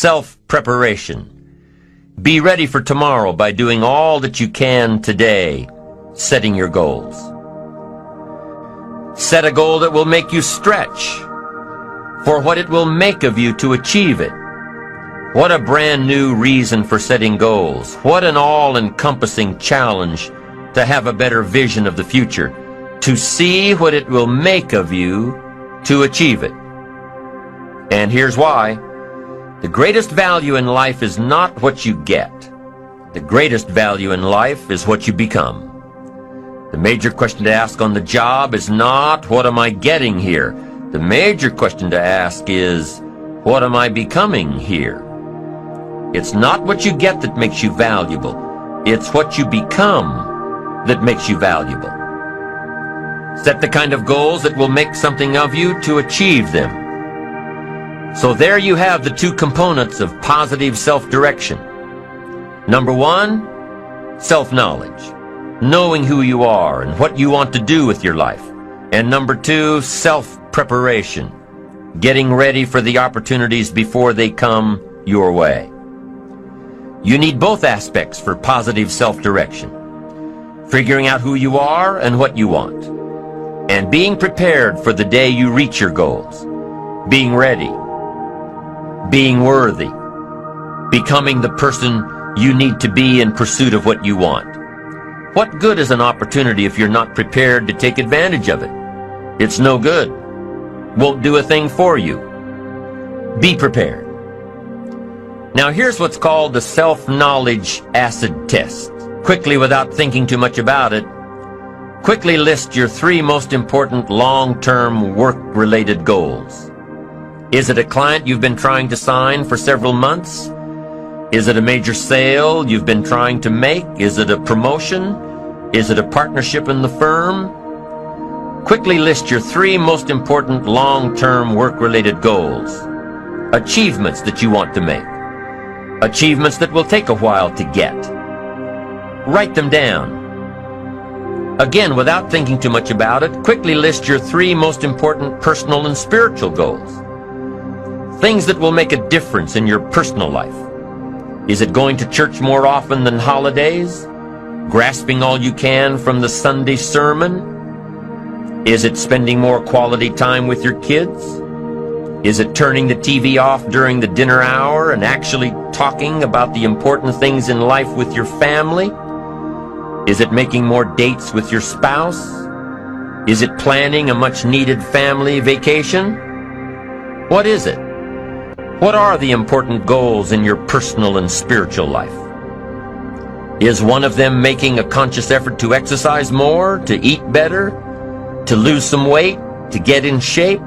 Self-preparation. Be ready for tomorrow by doing all that you can today, setting your goals. Set a goal that will make you stretch for what it will make of you to achieve it. What a brand new reason for setting goals. What an all-encompassing challenge to have a better vision of the future, to see what it will make of you to achieve it. And here's why. The greatest value in life is not what you get. The greatest value in life is what you become. The major question to ask on the job is not, what am I getting here? The major question to ask is, what am I becoming here? It's not what you get that makes you valuable. It's what you become that makes you valuable. Set the kind of goals that will make something of you to achieve them. So there you have the two components of positive self-direction. Number one, self-knowledge, knowing who you are and what you want to do with your life. And number two, self-preparation, getting ready for the opportunities before they come your way. You need both aspects for positive self-direction, figuring out who you are and what you want, and being prepared for the day you reach your goals, being ready, being worthy, becoming the person you need to be in pursuit of what you want. What good is an opportunity if you're not prepared to take advantage of it? It's no good. Won't do a thing for you. Be prepared. Now here's what's called the self-knowledge acid test. Quickly, without thinking too much about it, quickly list your three most important long-term work-related goals. Is it a client you've been trying to sign for several months? Is it a major sale you've been trying to make? Is it a promotion? Is it a partnership in the firm? Quickly list your three most important long-term work-related goals. Achievements that you want to make. Achievements that will take a while to get. Write them down. Again, without thinking too much about it, quickly list your three most important personal and spiritual goals. Things that will make a difference in your personal life. Is it going to church more often than holidays? Grasping all you can from the Sunday sermon? Is it spending more quality time with your kids? Is it turning the TV off during the dinner hour and actually talking about the important things in life with your family? Is it making more dates with your spouse? Is it planning a much-needed family vacation? What is it? What are the important goals in your personal and spiritual life? Is one of them making a conscious effort to exercise more, to eat better, to lose some weight, to get in shape?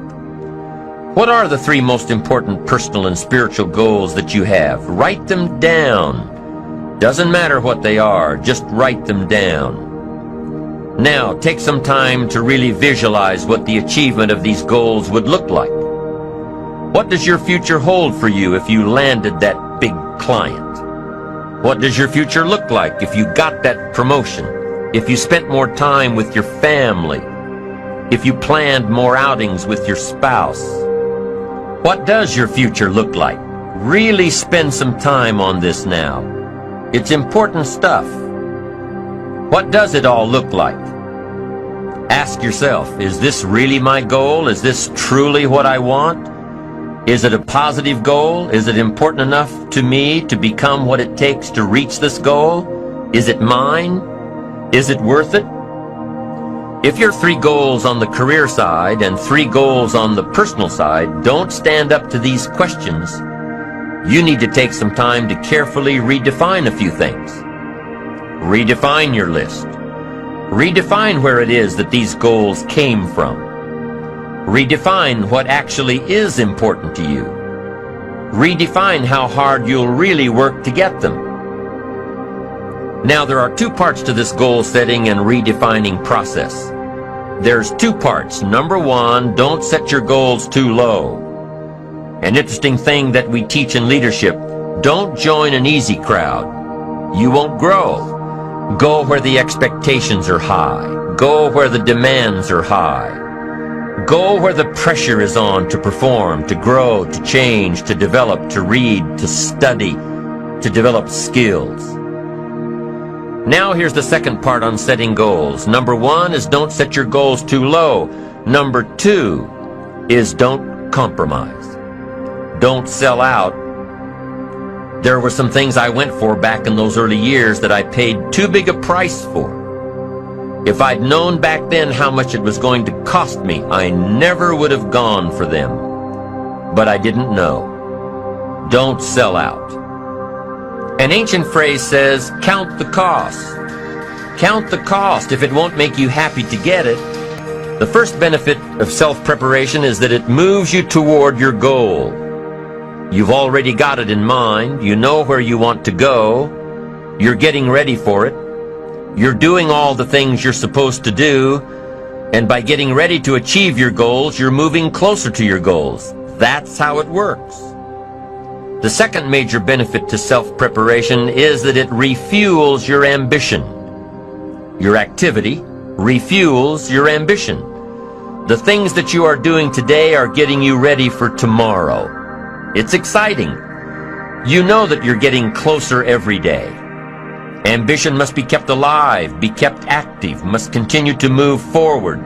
What are the three most important personal and spiritual goals that you have? Write them down. Doesn't matter what they are, just write them down. Now, take some time to really visualize what the achievement of these goals would look like. What does your future hold for you if you landed that big client? What does your future look like if you got that promotion? If you spent more time with your family? If you planned more outings with your spouse? What does your future look like? Really spend some time on this now. It's important stuff. What does it all look like? Ask yourself, is this really my goal? Is this truly what I want? Is it a positive goal? Is it important enough to me to become what it takes to reach this goal? Is it mine? Is it worth it? If your three goals on the career side and three goals on the personal side don't stand up to these questions, you need to take some time to carefully redefine a few things. Redefine your list. Redefine where it is that these goals came from. Redefine what actually is important to you. Redefine how hard you'll really work to get them. Now, there are two parts to this goal setting and redefining process. There's two parts. Number one, don't set your goals too low. An interesting thing that we teach in leadership, don't join an easy crowd. You won't grow. Go where the expectations are high. Go where the demands are high. Go where the pressure is on to perform, to grow, to change, to develop, to read, to study, to develop skills. Now here's the second part on setting goals. Number 1 is don't set your goals too low. Number 2 is don't compromise. Don't sell out. There were some things I went for back in those early years that I paid too big a price for. If I'd known back then how much it was going to cost me, I never would have gone for them. But I didn't know. Don't sell out. An ancient phrase says, count the cost. Count the cost if it won't make you happy to get it. The first benefit of self-preparation is that it moves you toward your goal. You've already got it in mind. You know where you want to go. You're getting ready for it. You're doing all the things you're supposed to do. And by getting ready to achieve your goals, you're moving closer to your goals. That's how it works. The second major benefit to self-preparation is that it refuels your ambition. Your activity refuels your ambition. The things that you are doing today are getting you ready for tomorrow. It's exciting. You know that you're getting closer every day. Ambition must be kept alive, be kept active, must continue to move forward.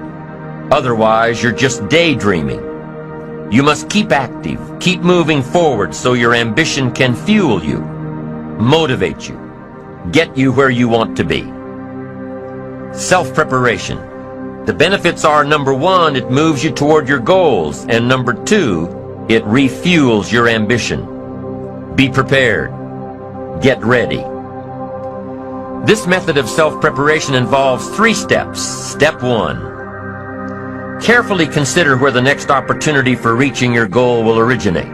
Otherwise, you're just daydreaming. You must keep active, keep moving forward so your ambition can fuel you, motivate you, get you where you want to be. Self-preparation. The benefits are, number 1, it moves you toward your goals, and number 2, it refuels your ambition. Be prepared. Get ready. This method of self-preparation involves 3 steps. Step 1. Carefully consider where the next opportunity for reaching your goal will originate.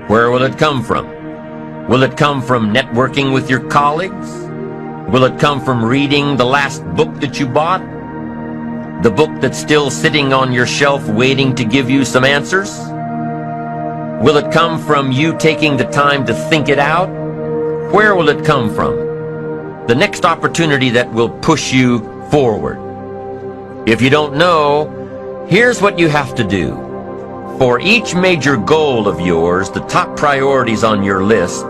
Where will it come from? Will it come from networking with your colleagues? Will it come from reading the last book that you bought? The book that's still sitting on your shelf waiting to give you some answers? Will it come from you taking the time to think it out? Where will it come from? The next opportunity that will push you forward. If you don't know, here's what you have to do. For each major goal of yours, the top priorities on your list,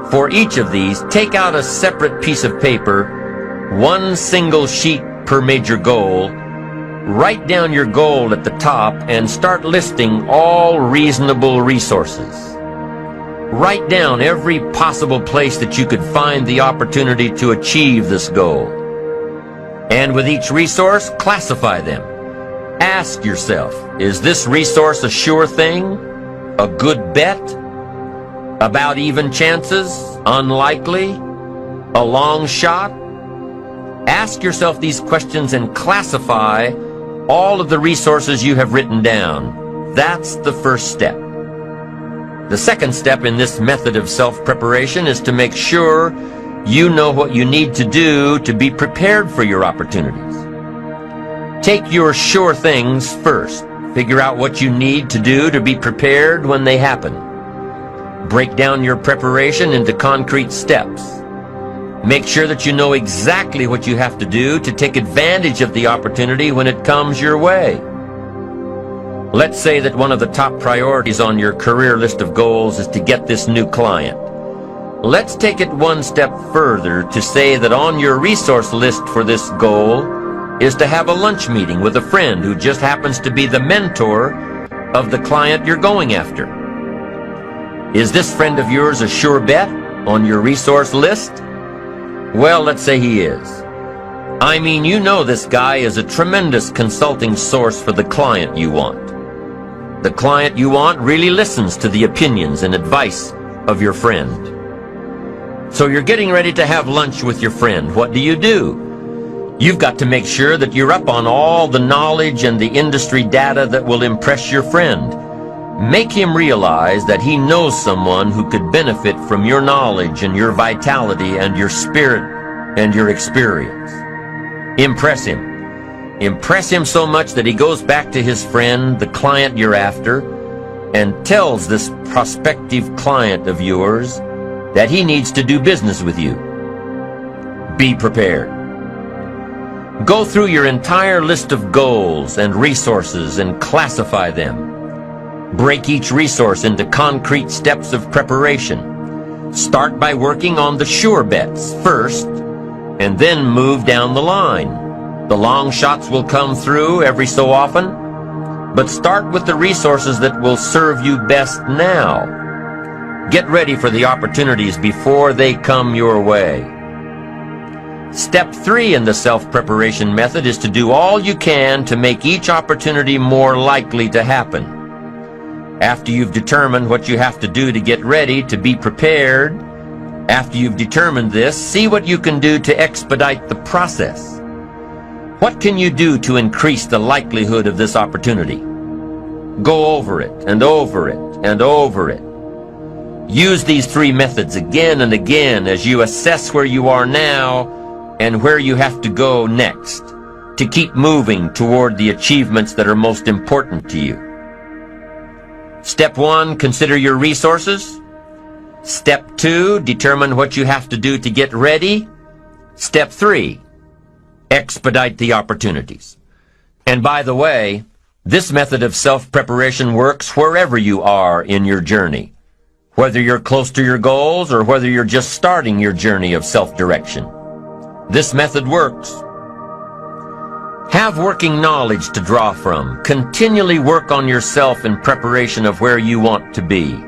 for each of these, take out a separate piece of paper, 1 single sheet per major goal, write down your goal at the top, and start listing all reasonable resources. Write down every possible place that you could find the opportunity to achieve this goal. And with each resource, classify them. Ask yourself, is this resource a sure thing? A good bet? About even chances? Unlikely? A long shot? Ask yourself these questions and classify all of the resources you have written down. That's the first step. The second step in this method of self-preparation is to make sure you know what you need to do to be prepared for your opportunities. Take your sure things first. Figure out what you need to do to be prepared when they happen. Break down your preparation into concrete steps. Make sure that you know exactly what you have to do to take advantage of the opportunity when it comes your way. Let's say that one of the top priorities on your career list of goals is to get this new client. Let's take it 1 step further to say that on your resource list for this goal is to have a lunch meeting with a friend who just happens to be the mentor of the client you're going after. Is this friend of yours a sure bet on your resource list? Well, let's say he is. I mean, you know this guy is a tremendous consulting source for the client you want. The client you want really listens to the opinions and advice of your friend. So you're getting ready to have lunch with your friend. What do? You've got to make sure that you're up on all the knowledge and the industry data that will impress your friend. Make him realize that he knows someone who could benefit from your knowledge and your vitality and your spirit and your experience. Impress him. Impress him so much that he goes back to his friend, the client you're after, and tells this prospective client of yours that he needs to do business with you. Be prepared. Go through your entire list of goals and resources and classify them. Break each resource into concrete steps of preparation. Start by working on the sure bets first, and then move down the line. The long shots will come through every so often, but start with the resources that will serve you best now. Get ready for the opportunities before they come your way. Step 3 in the self-preparation method is to do all you can to make each opportunity more likely to happen. After you've determined what you have to do to get ready, to be prepared, after you've determined this, see what you can do to expedite the process. What can you do to increase the likelihood of this opportunity? Go over it and over it and over it. Use these 3 methods again and again as you assess where you are now and where you have to go next to keep moving toward the achievements that are most important to you. Step 1, consider your resources. Step 2, determine what you have to do to get ready. Step 3, expedite the opportunities. And by the way, this method of self-preparation works wherever you are in your journey, whether you're close to your goals or whether you're just starting your journey of self-direction. This method works. Have working knowledge to draw from. Continually work on yourself in preparation of where you want to be.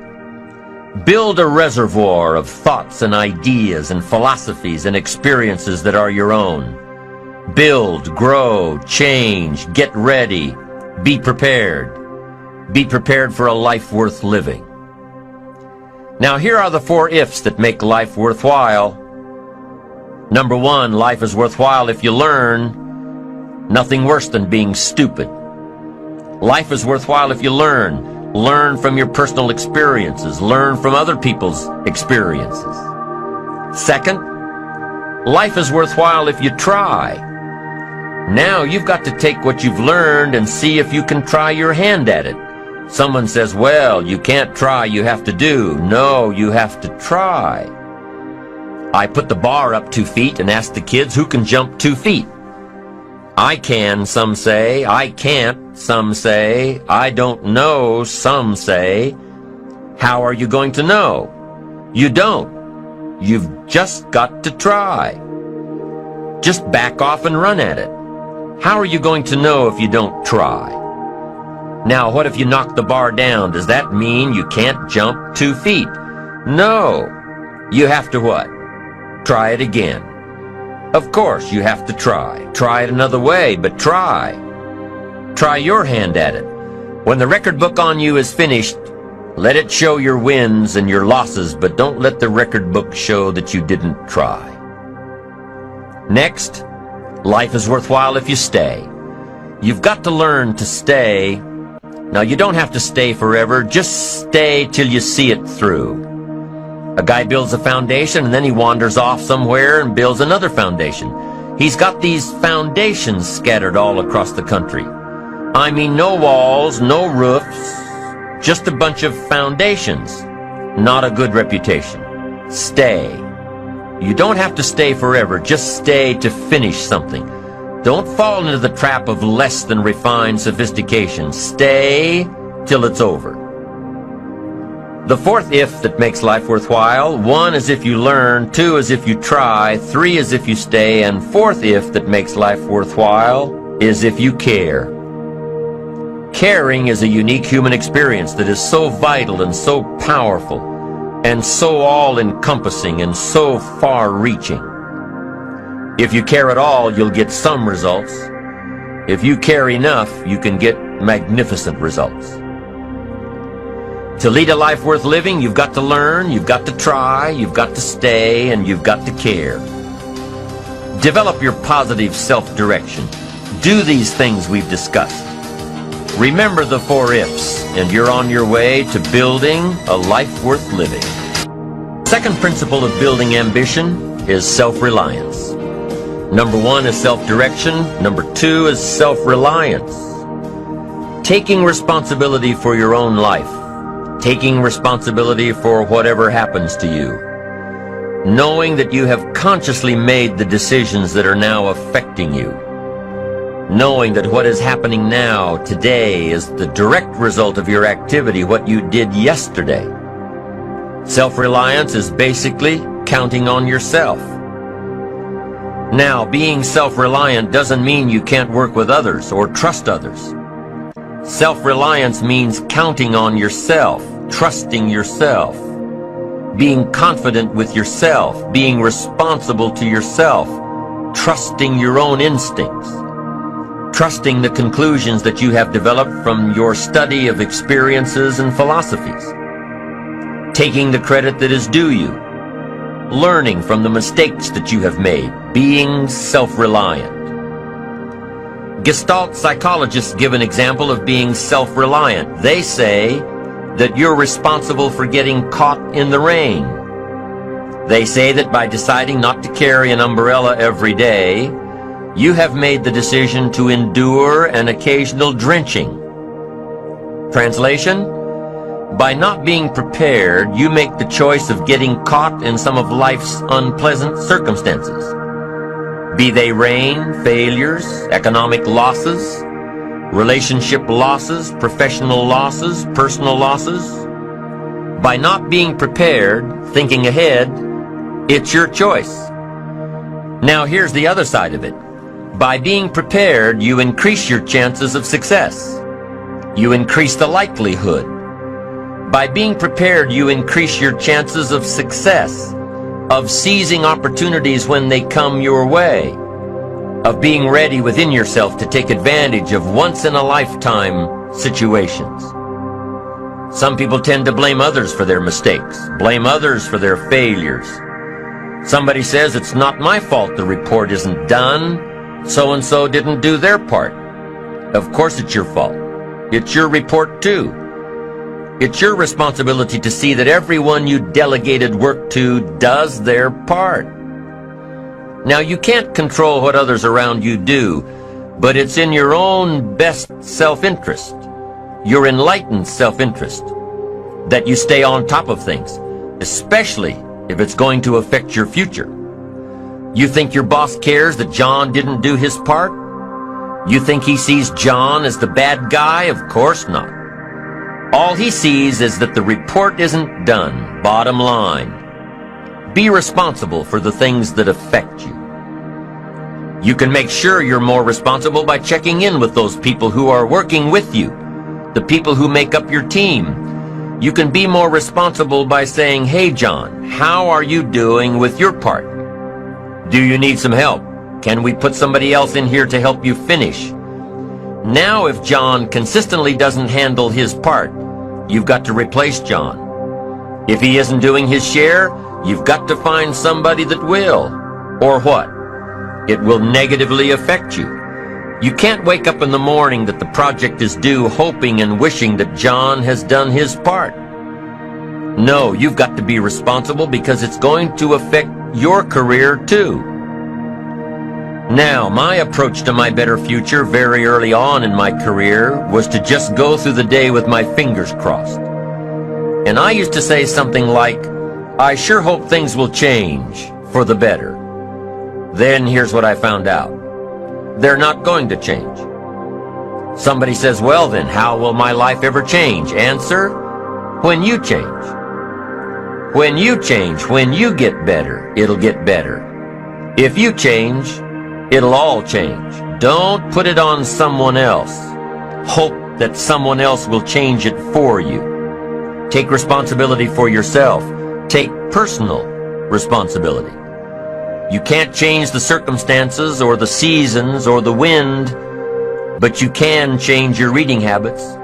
Build a reservoir of thoughts and ideas and philosophies and experiences that are your own. Build, grow, change, get ready, be prepared. Be prepared for a life worth living. Now here are the 4 ifs that make life worthwhile. Number 1, life is worthwhile if you learn. Nothing worse than being stupid. Life is worthwhile if you learn. Learn from your personal experiences. Learn from other people's experiences. Second, life is worthwhile if you try. Now you've got to take what you've learned and see if you can try your hand at it. Someone says, well, you can't try, you have to do. No, you have to try. I put the bar up 2 feet and asked the kids who can jump 2 feet. I can, some say. I can't, some say. I don't know, some say. How are you going to know? You don't. You've just got to try. Just back off and run at it. How are you going to know if you don't try? Now, what if you knock the bar down? Does that mean you can't jump 2 feet? No. You have to what? Try it again. Of course, you have to try. Try it another way, but try. Try your hand at it. When the record book on you is finished, let it show your wins and your losses, but don't let the record book show that you didn't try. Next, life is worthwhile if you stay. You've got to learn to stay. Now, you don't have to stay forever. Just stay till you see it through. A guy builds a foundation and then he wanders off somewhere and builds another foundation. He's got these foundations scattered all across the country. I mean, no walls, no roofs, just a bunch of foundations. Not a good reputation. Stay. You don't have to stay forever. Just stay to finish something. Don't fall into the trap of less than refined sophistication. Stay till it's over. The 4th if that makes life worthwhile, 1 is if you learn, 2 is if you try, 3 is if you stay, and 4th if that makes life worthwhile is if you care. Caring is a unique human experience that is so vital and so powerful and so all-encompassing and so far-reaching. If you care at all, you'll get some results. If you care enough, you can get magnificent results. To lead a life worth living, you've got to learn, you've got to try, you've got to stay, and you've got to care. Develop your positive self-direction. Do these things we've discussed. Remember the 4 ifs, and you're on your way to building a life worth living. Second principle of building ambition is self-reliance. Number 1 is self-direction. Number 2 is self-reliance. Taking responsibility for your own life. Taking responsibility for whatever happens to you. Knowing that you have consciously made the decisions that are now affecting you. knowing that what is happening now, today, is the direct result of your activity, what you did yesterday. Self-reliance is basically counting on yourself. Now, being self-reliant doesn't mean you can't work with others or trust others. Self-reliance means counting on yourself, trusting yourself, being confident with yourself, being responsible to yourself, trusting your own instincts, trusting the conclusions that you have developed from your study of experiences and philosophies, taking the credit that is due you, learning from the mistakes that you have made, being self-reliant. Gestalt psychologists give an example of being self-reliant. They say that you're responsible for getting caught in the rain. They say that by deciding not to carry an umbrella every day, you have made the decision to endure an occasional drenching. Translation? By not being prepared, you make the choice of getting caught in some of life's unpleasant circumstances. Be they rain, failures, economic losses, relationship losses, professional losses, personal losses. By not being prepared, thinking ahead, it's your choice. Now here's the other side of it. By being prepared, you increase your chances of success. You increase the likelihood. By being prepared, you increase your chances of success, of seizing opportunities when they come your way, of being ready within yourself to take advantage of once-in-a-lifetime situations. Some people tend to blame others for their mistakes, blame others for their failures. Somebody says, it's not my fault the report isn't done, so-and-so didn't do their part. Of course it's your fault. It's your report too. It's your responsibility to see that everyone you delegated work to does their part. Now, you can't control what others around you do, but it's in your own best self-interest, your enlightened self-interest, that you stay on top of things, especially if it's going to affect your future. You think your boss cares that John didn't do his part? You think he sees John as the bad guy? Of course not. All he sees is that the report isn't done, bottom line. Be responsible for the things that affect you. You can make sure you're more responsible by checking in with those people who are working with you, the people who make up your team. You can be more responsible by saying, hey John, how are you doing with your part? Do you need some help? Can we put somebody else in here to help you finish? Now if John consistently doesn't handle his part, you've got to replace John. If he isn't doing his share, you've got to find somebody that will. Or what? It will negatively affect you. You can't wake up in the morning that the project is due hoping and wishing that John has done his part. No, you've got to be responsible because it's going to affect your career too. Now, my approach to my better future very early on in my career was to just go through the day with my fingers crossed. And I used to say something like, I sure hope things will change for the better. Then here's what I found out. They're not going to change. Somebody says, well then, how will my life ever change? Answer, when you change. When you change, when you get better, it'll get better. If you change, it'll all change. Don't put it on someone else. Hope that someone else will change it for you. Take responsibility for yourself. Take personal responsibility. You can't change the circumstances or the seasons or the wind, but you can change your reading habits.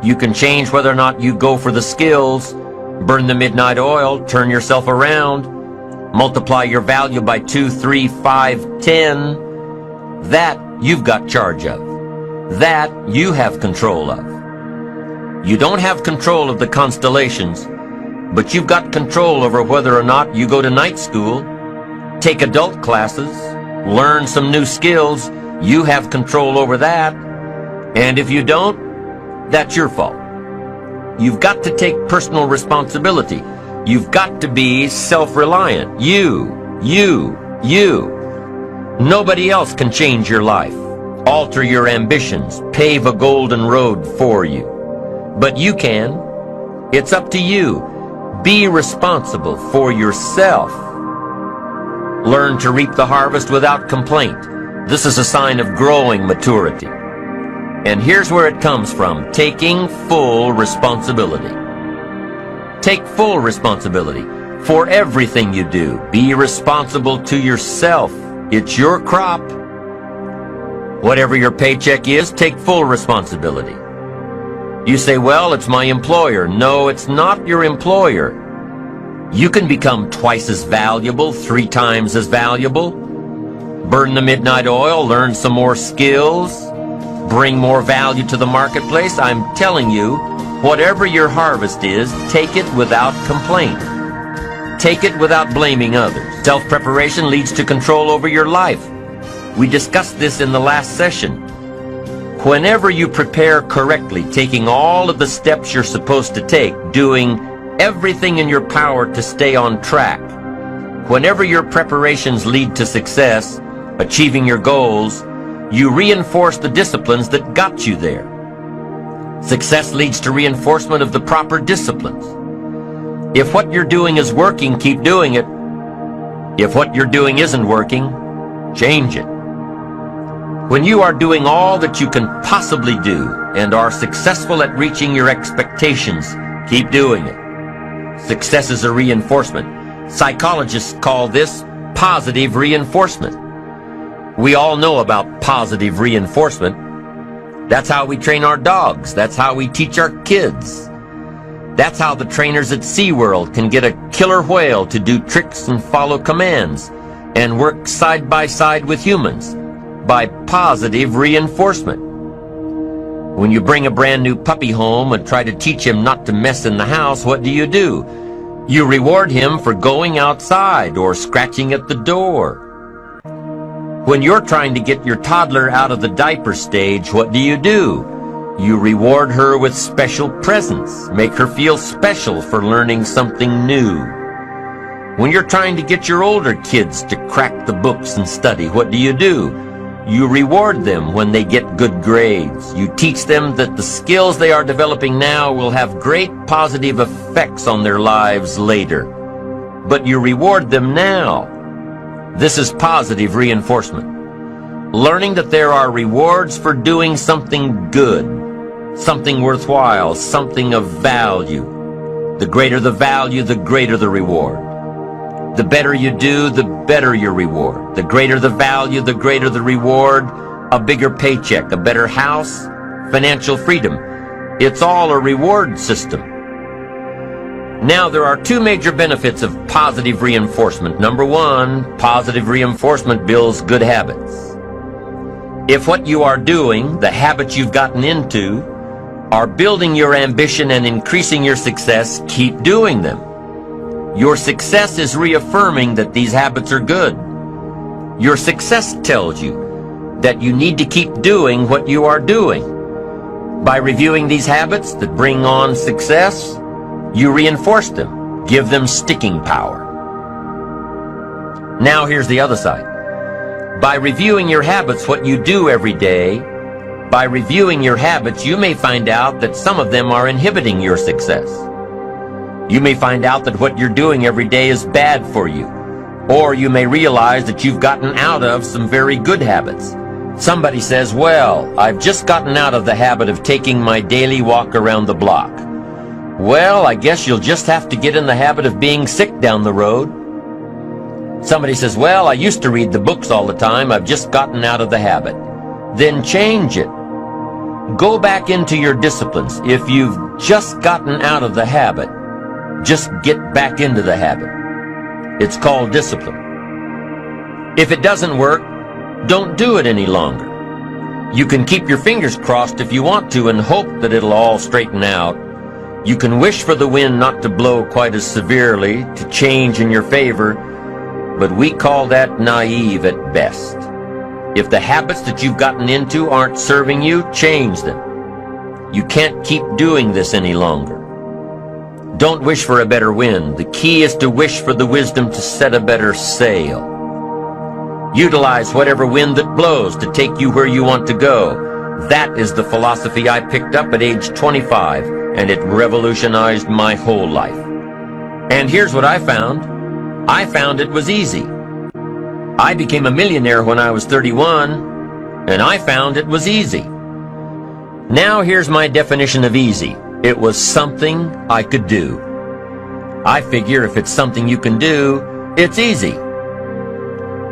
You can change whether or not you go for the skills, burn the midnight oil, turn yourself around, multiply your value by 2, 3, 5, 10. That you've got charge of. That you have control of. You don't have control of the constellations, but you've got control over whether or not you go to night school, take adult classes, learn some new skills. You have control over that. And if you don't, that's your fault. You've got to take personal responsibility. You've got to be self-reliant. You. Nobody else can change your life. alter your ambitions, pave a golden road for you. But you can. It's up to you. Be responsible for yourself. Learn to reap the harvest without complaint. This is a sign of growing maturity. And here's where it comes from: taking full responsibility. Take full responsibility for everything you do. Be responsible to yourself. It's your crop. Whatever your paycheck is, take full responsibility. You say, well, it's my employer. No, it's not your employer. You can become twice as valuable, 3 times as valuable. Burn the midnight oil, learn some more skills, bring more value to the marketplace. I'm telling you, whatever your harvest is, take it without complaint. Take it without blaming others. Self-preparation leads to control over your life. We discussed this in the last session. Whenever you prepare correctly, taking all of the steps you're supposed to take, doing everything in your power to stay on track, whenever your preparations lead to success, achieving your goals, you reinforce the disciplines that got you there. Success leads to reinforcement of the proper disciplines. If what you're doing is working, keep doing it. If what you're doing isn't working, change it. When you are doing all that you can possibly do and are successful at reaching your expectations, keep doing it. Success is a reinforcement. Psychologists call this positive reinforcement. We all know about positive reinforcement. That's how we train our dogs. That's how we teach our kids. That's how the trainers at SeaWorld can get a killer whale to do tricks and follow commands and work side by side with humans, by positive reinforcement. When you bring a brand new puppy home and try to teach him not to mess in the house, what do? You reward him for going outside or scratching at the door. When you're trying to get your toddler out of the diaper stage, what do? You reward her with special presents, make her feel special for learning something new. When you're trying to get your older kids to crack the books and study, what do? You reward them when they get good grades. You teach them that the skills they are developing now will have great positive effects on their lives later. But you reward them now. This is positive reinforcement. Learning that there are rewards for doing something good, something worthwhile, something of value. The greater the value, the greater the reward. The better you do, the better your reward. The greater the value, the greater the reward. A bigger paycheck, a better house, financial freedom. It's all a reward system. Now, there are 2 major benefits of positive reinforcement. Number 1, positive reinforcement builds good habits. If what you are doing, the habits you've gotten into, are building your ambition and increasing your success, keep doing them. Your success is reaffirming that these habits are good. Your success tells you that you need to keep doing what you are doing. By reviewing these habits that bring on success, you reinforce them, give them sticking power. Now here's the other side. By reviewing your habits, what you do every day, by reviewing your habits, you may find out that some of them are inhibiting your success. You may find out that what you're doing every day is bad for you. Or you may realize that you've gotten out of some very good habits. Somebody says, well, I've just gotten out of the habit of taking my daily walk around the block. Well, I guess you'll just have to get in the habit of being sick down the road. Somebody says, well, I used to read the books all the time. I've just gotten out of the habit. Then change it. Go back into your disciplines. If you've just gotten out of the habit, just get back into the habit. It's called discipline. If it doesn't work, don't do it any longer. You can keep your fingers crossed if you want to and hope that it'll all straighten out. You can wish for the wind not to blow quite as severely, to change in your favor, but we call that naive at best. If the habits that you've gotten into aren't serving you, change them. You can't keep doing this any longer. Don't wish for a better wind. The key is to wish for the wisdom to set a better sail. Utilize whatever wind that blows to take you where you want to go. That is the philosophy I picked up at age 25, and it revolutionized my whole life. And here's what I found. I found it was easy. I became a millionaire when I was 31, and I found it was easy. Now here's my definition of easy. It was something I could do. I figure if it's something you can do, it's easy.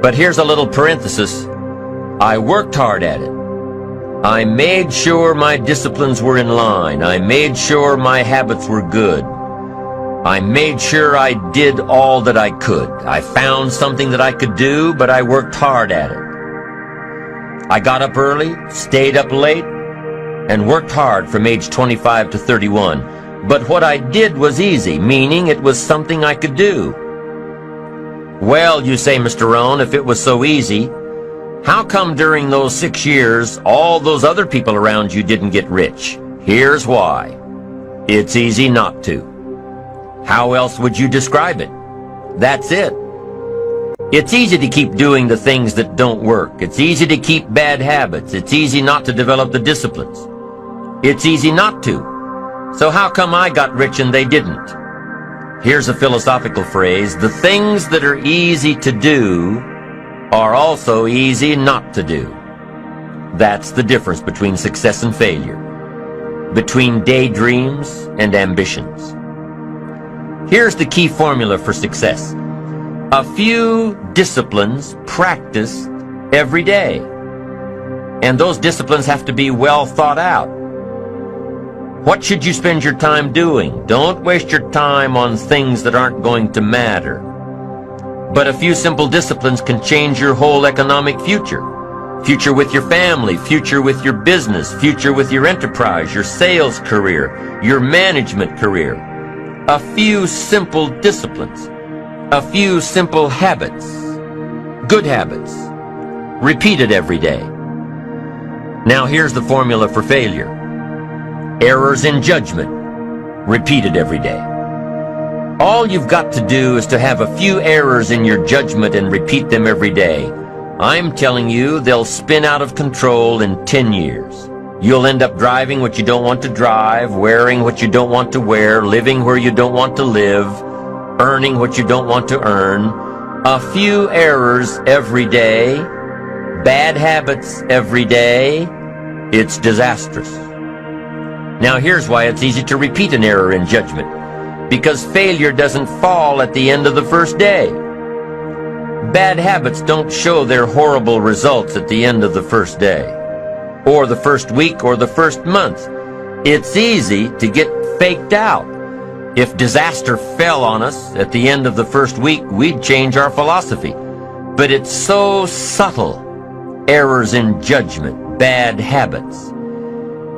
But here's a little parenthesis. I worked hard at it. I made sure my disciplines were in line. I made sure my habits were good. I made sure I did all that I could. I found something that I could do, but I worked hard at it. I got up early, stayed up late, and worked hard from age 25 to 31. But what I did was easy, meaning it was something I could do. Well, you say, Mr. Rohn, if it was so easy, how come during those 6 years all those other people around you didn't get rich? Here's why. It's easy not to. How else would you describe it? That's it. It's easy to keep doing the things that don't work. It's easy to keep bad habits. It's easy not to develop the disciplines. It's easy not to. So how come I got rich and they didn't? Here's a philosophical phrase. The things that are easy to do are also easy not to do. That's the difference between success and failure, between daydreams and ambitions. Here's the key formula for success. A few disciplines practiced every day. And those disciplines have to be well thought out. What should you spend your time doing? Don't waste your time on things that aren't going to matter. But a few simple disciplines can change your whole economic future. Future with your family, future with your business, future with your enterprise, your sales career, your management career. A few simple disciplines. A few simple habits. Good habits. Repeated every day. Now here's the formula for failure. Errors in judgment, repeated every day. All you've got to do is to have a few errors in your judgment and repeat them every day. I'm telling you, they'll spin out of control in 10 years. You'll end up driving what you don't want to drive, wearing what you don't want to wear, living where you don't want to live, earning what you don't want to earn. A few errors every day, bad habits every day. It's disastrous. Now here's why it's easy to repeat an error in judgment. Because failure doesn't fall at the end of the first day. Bad habits don't show their horrible results at the end of the first day, or the first week, or the first month. It's easy to get faked out. If disaster fell on us at the end of the first week, we'd change our philosophy. But it's so subtle. Errors in judgment, bad habits.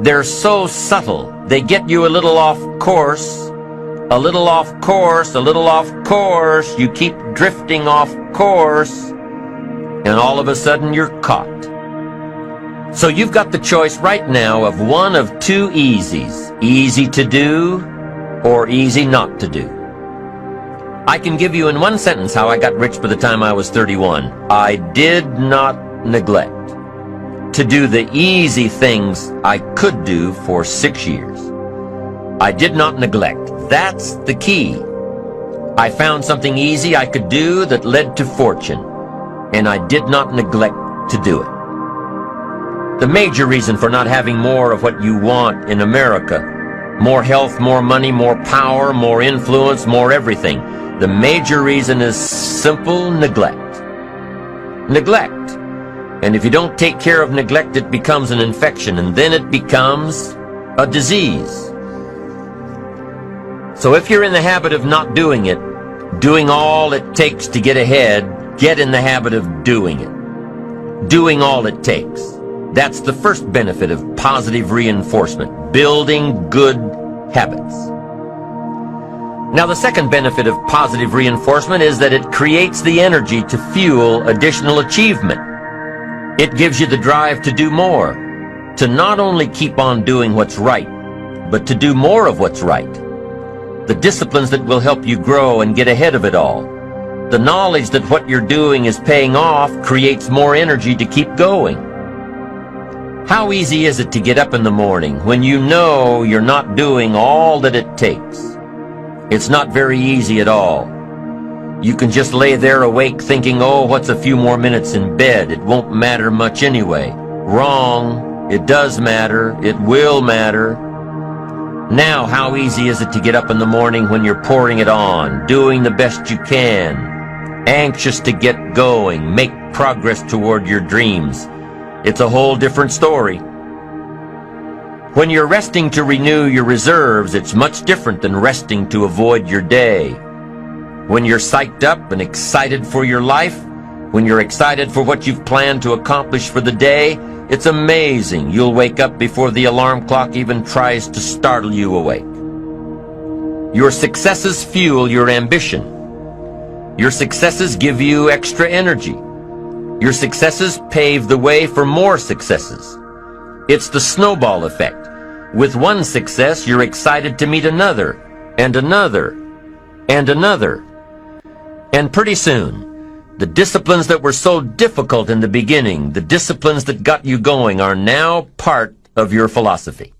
They're so subtle, they get you a little off course, a little off course, a little off course. You keep drifting off course, and all of a sudden you're caught. So you've got the choice right now of one of two easies, easy to do or easy not to do. I can give you in one sentence how I got rich by the time I was 31. I did not neglect to do the easy things I could do for 6 years. I did not neglect. That's the key. I found something easy I could do that led to fortune, and I did not neglect to do it. The major reason for not having more of what you want in America, more health, more money, more power, more influence, more everything, the major reason is simple neglect. Neglect. And if you don't take care of neglect, it becomes an infection, and then it becomes a disease. So if you're in the habit of not doing it, doing all it takes to get ahead, get in the habit of doing it. Doing all it takes. That's the first benefit of positive reinforcement, building good habits. Now the second benefit of positive reinforcement is that it creates the energy to fuel additional achievement. It gives you the drive to do more, to not only keep on doing what's right, but to do more of what's right. The disciplines that will help you grow and get ahead of it all. The knowledge that what you're doing is paying off creates more energy to keep going. How easy is it to get up in the morning when you know you're not doing all that it takes? It's not very easy at all. You can just lay there awake thinking, oh, what's a few more minutes in bed? It won't matter much anyway. Wrong. It does matter. It will matter. Now, how easy is it to get up in the morning when you're pouring it on, doing the best you can, anxious to get going, make progress toward your dreams? It's a whole different story. When you're resting to renew your reserves, it's much different than resting to avoid your day. When you're psyched up and excited for your life, when you're excited for what you've planned to accomplish for the day, it's amazing. You'll wake up before the alarm clock even tries to startle you awake. Your successes fuel your ambition. Your successes give you extra energy. Your successes pave the way for more successes. It's the snowball effect. With one success, you're excited to meet another, and another, and another. And pretty soon, the disciplines that were so difficult in the beginning, the disciplines that got you going, are now part of your philosophy.